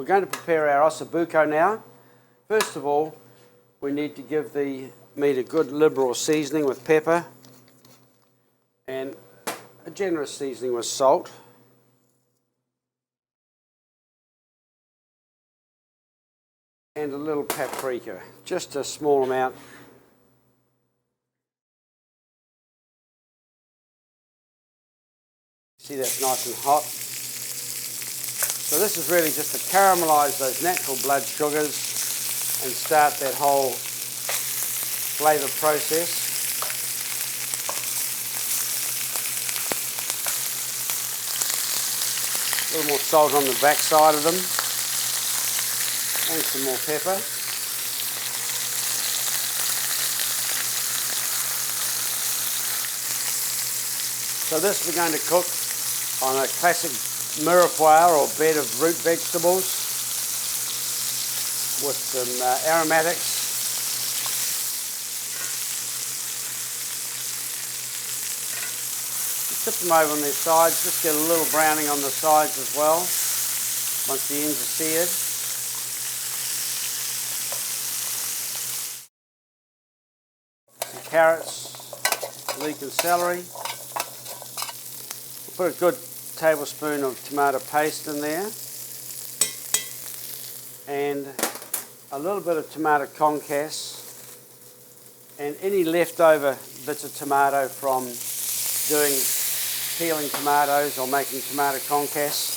going to prepare our osso bucco now. First of all, we need to give the meat a good liberal seasoning with pepper and a generous seasoning with salt. And a little paprika, just a small amount. See, that's nice and hot. So this is really just to caramelize those natural blood sugars and start that whole flavour process. A little more salt on the back side of them and some more pepper. So this we're going to cook on a classic mirepoix or bed of root vegetables with some aromatics. Tip them over on their sides, just get a little browning on the sides as well once the ends are seared. Some carrots, leek and celery. We'll put a good tablespoon of tomato paste in there and a little bit of tomato concasse and any leftover bits of tomato from doing peeling tomatoes or making tomato concasse,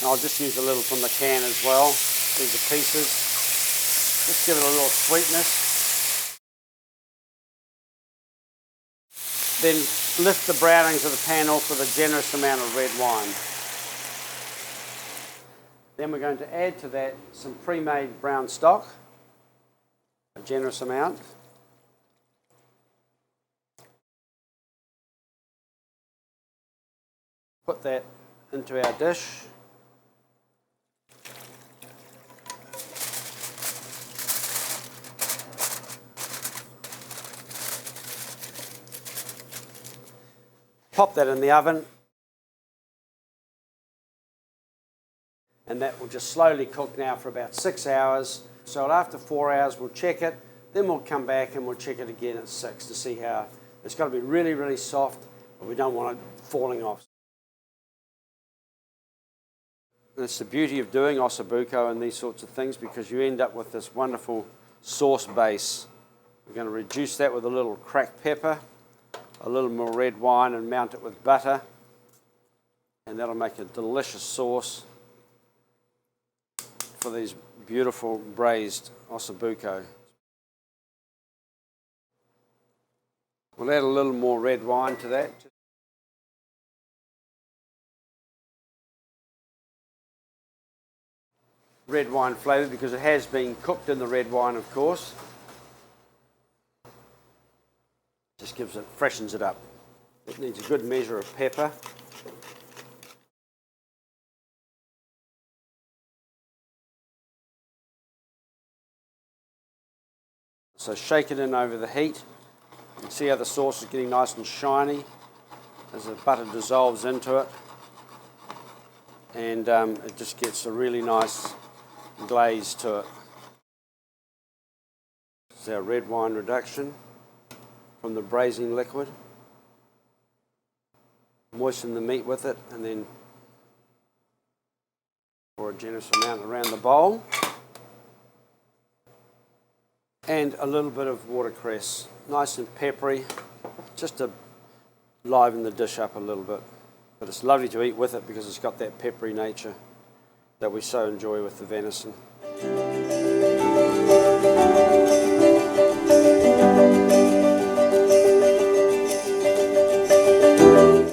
and I'll just use a little from the can as well. These are pieces. Just give it a little sweetness. Then lift the brownings of the pan off with a generous amount of red wine. Then we're going to add to that some pre-made brown stock, a generous amount. Put that into our dish. Pop that in the oven. And that will just slowly cook now for about 6 hours. So after 4 hours we'll check it, then we'll come back and we'll check it again at 6 to see how it's got to be really, really soft, but we don't want it falling off. That's the beauty of doing osso bucco and these sorts of things, because you end up with this wonderful sauce base. We're going to reduce that with a little cracked pepper, a little more red wine, and mount it with butter, and that'll make a delicious sauce for these beautiful braised osso bucco. We'll add a little more red wine to that. Red wine flavour because it has been cooked in the red wine, of course. Just gives it, freshens it up. It needs a good measure of pepper. So shake it in over the heat. You can see how the sauce is getting nice and shiny as the butter dissolves into it. And it just gets a really nice glaze to it. This is our red wine reduction from the braising liquid. Moisten the meat with it and then pour a generous amount around the bowl. And a little bit of watercress, nice and peppery, just to liven the dish up a little bit. But it's lovely to eat with it because it's got that peppery nature that we so enjoy with the venison.